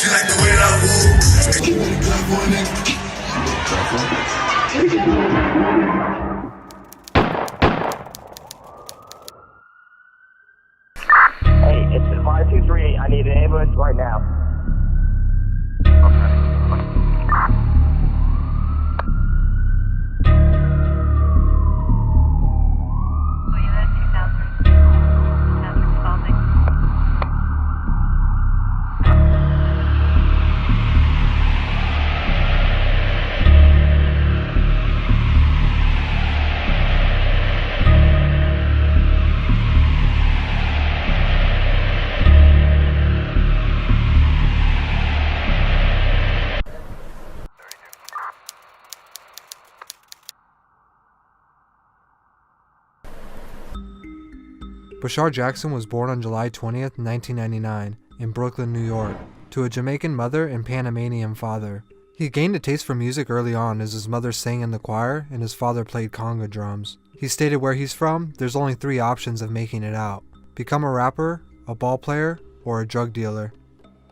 Hey, it's 5238. I need an ambulance right now. Bashar Jackson was born on July 20th, 1999, in Brooklyn, New York, to a Jamaican mother and Panamanian father. He gained a taste for music early on as his mother sang in the choir and his father played conga drums. He stated where he's from, there's only 3 options of making it out: become a rapper, a ball player, or a drug dealer.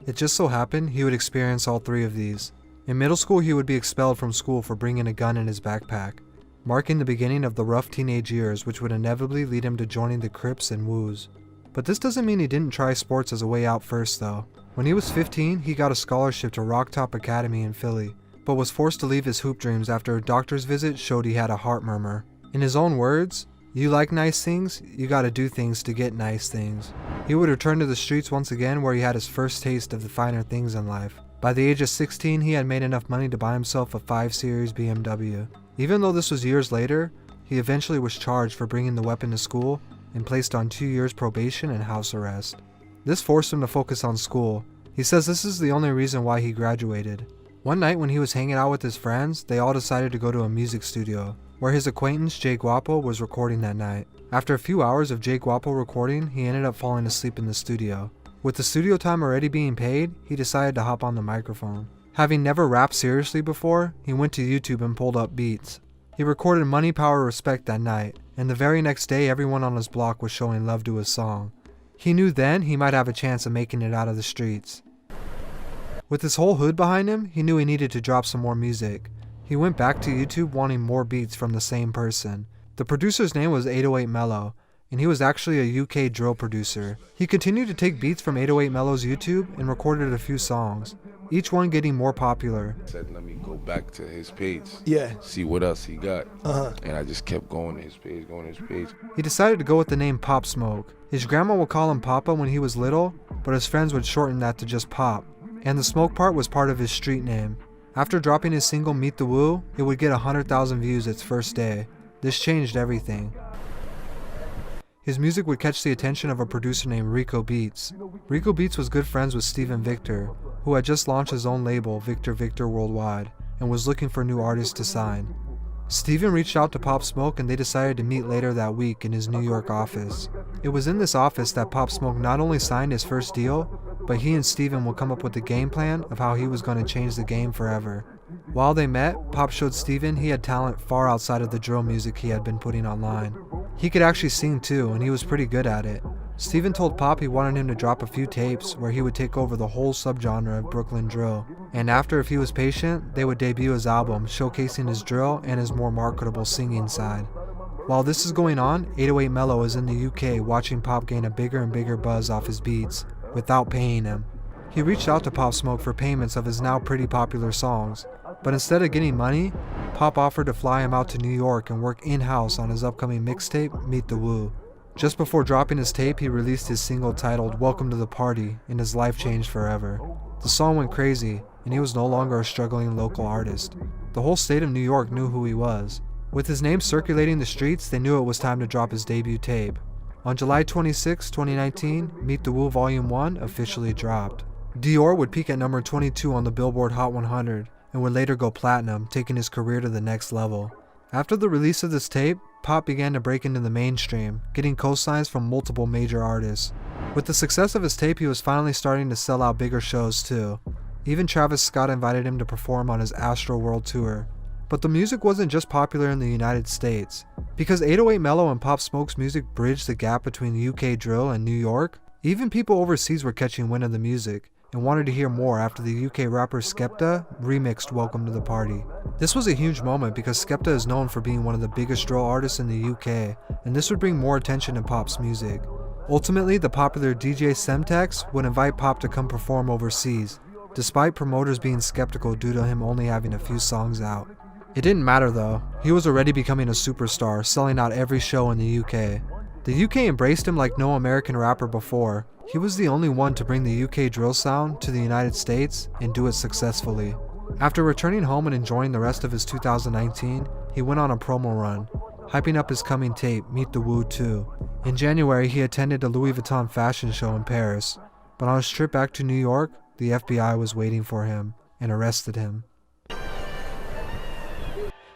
It just so happened he would experience all 3 of these. In middle school, he would be expelled from school for bringing a gun in his backpack, marking the beginning of the rough teenage years which would inevitably lead him to joining the Crips and Woos. But this doesn't mean he didn't try sports as a way out first though. When he was 15, he got a scholarship to Rocktop Academy in Philly, but was forced to leave his hoop dreams after a doctor's visit showed he had a heart murmur. In his own words, "You like nice things, you gotta do things to get nice things." He would return to the streets once again where he had his first taste of the finer things in life. By the age of 16, he had made enough money to buy himself a 5 Series BMW. Even though this was years later, he eventually was charged for bringing the weapon to school and placed on 2 years probation and house arrest. This forced him to focus on school. He says this is the only reason why he graduated. One night when he was hanging out with his friends, they all decided to go to a music studio, where his acquaintance Jay Guapo was recording that night. After a few hours of Jay Guapo recording, he ended up falling asleep in the studio. With the studio time already being paid, he decided to hop on the microphone. Having never rapped seriously before, he went to YouTube and pulled up beats. He recorded Money, Power, Respect that night, and the very next day everyone on his block was showing love to his song. He knew then he might have a chance of making it out of the streets. With his whole hood behind him, he knew he needed to drop some more music. He went back to YouTube wanting more beats from the same person. The producer's name was 808 Mellow, and he was actually a UK drill producer. He continued to take beats from 808 Mellow's YouTube and recorded a few songs, each one getting more popular. Said, let me go back to his page. Yeah. See what else he got. And I just kept going to his page, He decided to go with the name Pop Smoke. His grandma would call him Papa when he was little, but his friends would shorten that to just Pop, and the smoke part was part of his street name. After dropping his single Meet the Woo, it would get 100,000 views its first day. This changed everything. His music would catch the attention of a producer named Rico Beats. Rico Beats was good friends with Steven Victor, who had just launched his own label, Victor Victor Worldwide, and was looking for new artists to sign. Steven reached out to Pop Smoke and they decided to meet later that week in his New York office. It was in this office that Pop Smoke not only signed his first deal, but he and Steven would come up with a game plan of how he was going to change the game forever. While they met, Pop showed Steven he had talent far outside of the drill music he had been putting online. He could actually sing too, and he was pretty good at it. Steven told Pop he wanted him to drop a few tapes where he would take over the whole subgenre of Brooklyn drill, and after, if he was patient, they would debut his album showcasing his drill and his more marketable singing side. While this is going on, 808 Mellow is in the UK watching Pop gain a bigger and bigger buzz off his beats, without paying him. He reached out to Pop Smoke for payments of his now pretty popular songs, but instead of getting money, Pop offered to fly him out to New York and work in-house on his upcoming mixtape, Meet the Woo. Just before dropping his tape, he released his single titled Welcome to the Party, and his life changed forever. The song went crazy, and he was no longer a struggling local artist. The whole state of New York knew who he was. With his name circulating the streets, they knew it was time to drop his debut tape. On July 26, 2019, Meet the Woo Volume 1 officially dropped. Dior would peak at number 22 on the Billboard Hot 100, and would later go platinum, taking his career to the next level. After the release of this tape, Pop began to break into the mainstream, getting co-signs from multiple major artists. With the success of his tape, he was finally starting to sell out bigger shows too. Even Travis Scott invited him to perform on his Astro World Tour. But the music wasn't just popular in the United States. Because 808 Mellow and Pop Smoke's music bridged the gap between UK drill and New York, even people overseas were catching wind of the music, and wanted to hear more after the UK rapper Skepta remixed Welcome to the Party. This was a huge moment because Skepta is known for being one of the biggest drill artists in the UK, and this would bring more attention to Pop's music. Ultimately, the popular DJ Semtex would invite Pop to come perform overseas, despite promoters being skeptical due to him only having a few songs out. It didn't matter though, he was already becoming a superstar, selling out every show in the UK. The UK embraced him like no American rapper before. He was the only one to bring the UK drill sound to the United States and do it successfully. After returning home and enjoying the rest of his 2019, he went on a promo run, hyping up his coming tape, Meet the Woo 2. In January, he attended a Louis Vuitton fashion show in Paris, but on his trip back to New York, the FBI was waiting for him and arrested him.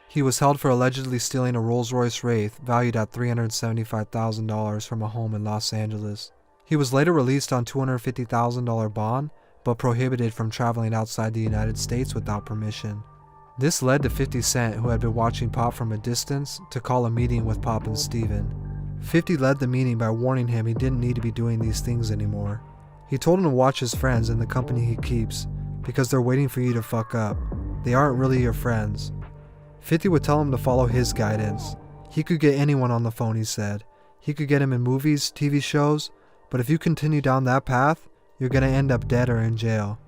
He was held for allegedly stealing a Rolls-Royce Wraith valued at $375,000 from a home in Los Angeles. He was later released on $250,000 bond, but prohibited from traveling outside the United States without permission. This led to 50 Cent, who had been watching Pop from a distance, to call a meeting with Pop and Steven. 50 led the meeting by warning him he didn't need to be doing these things anymore. He told him to watch his friends and the company he keeps, because they're waiting for you to fuck up. They aren't really your friends. 50 would tell him to follow his guidance. He could get anyone on the phone, he said. He could get him in movies, TV shows, but if you continue down that path, you're gonna end up dead or in jail.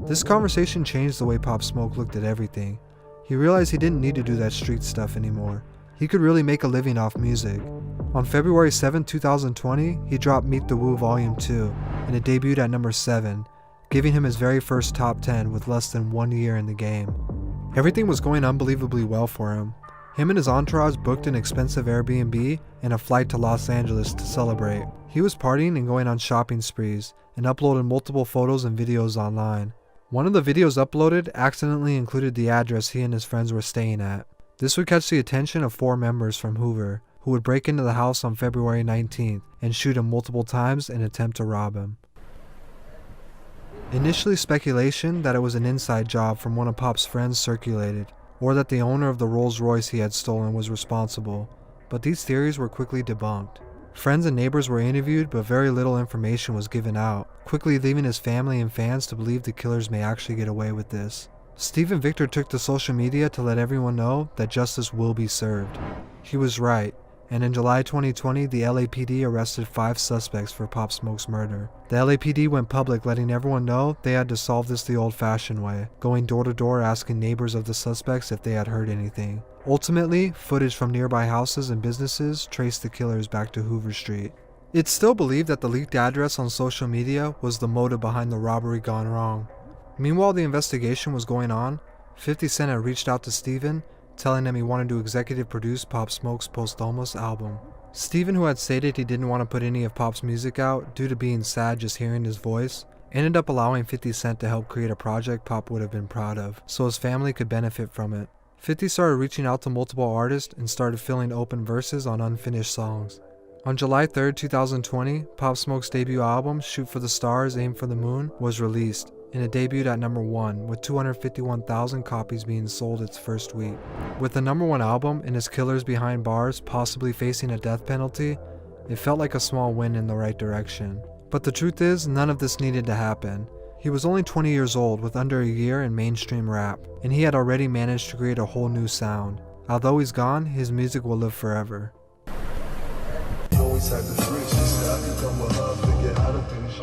This conversation changed the way Pop Smoke looked at everything. He realized he didn't need to do that street stuff anymore. He could really make a living off music. On February 7, 2020, he dropped Meet the Woo Volume 2, and it debuted at number 7, giving him his very first top 10 with less than 1 year in the game. Everything was going unbelievably well for him. Him and his entourage booked an expensive Airbnb and a flight to Los Angeles to celebrate. He was partying and going on shopping sprees, and uploaded multiple photos and videos online. One of the videos uploaded accidentally included the address he and his friends were staying at. This would catch the attention of 4 members from Hoover, who would break into the house on February 19th and shoot him multiple times and attempt to rob him. Initially, speculation that it was an inside job from one of Pop's friends circulated, or that the owner of the Rolls-Royce he had stolen was responsible, but these theories were quickly debunked. Friends and neighbors were interviewed, but very little information was given out, quickly leaving his family and fans to believe the killers may actually get away with this. Steven Victor took to social media to let everyone know that justice will be served. He was right, and in July 2020, the LAPD arrested 5 suspects for Pop Smoke's murder. The LAPD went public, letting everyone know they had to solve this the old-fashioned way, going door to door asking neighbors of the suspects if they had heard anything. Ultimately, footage from nearby houses and businesses traced the killers back to Hoover Street. It's still believed that the leaked address on social media was the motive behind the robbery gone wrong. Meanwhile, the investigation was going on. 50 Cent had reached out to Steven, telling him he wanted to executive produce Pop Smoke's posthumous album. Steven, who had stated he didn't want to put any of Pop's music out due to being sad just hearing his voice, ended up allowing 50 Cent to help create a project Pop would have been proud of, so his family could benefit from it. 50 started reaching out to multiple artists and started filling open verses on unfinished songs. On July 3, 2020, Pop Smoke's debut album, Shoot for the Stars, Aim for the Moon, was released, and it debuted at number 1, with 251,000 copies being sold its first week. With the number 1 album and his killers behind bars possibly facing a death penalty, it felt like a small win in the right direction. But the truth is, none of this needed to happen. He was only 20 years old with under a year in mainstream rap, and he had already managed to create a whole new sound. Although he's gone, his music will live forever. Always had the switch, I could come with her, figure how to finish.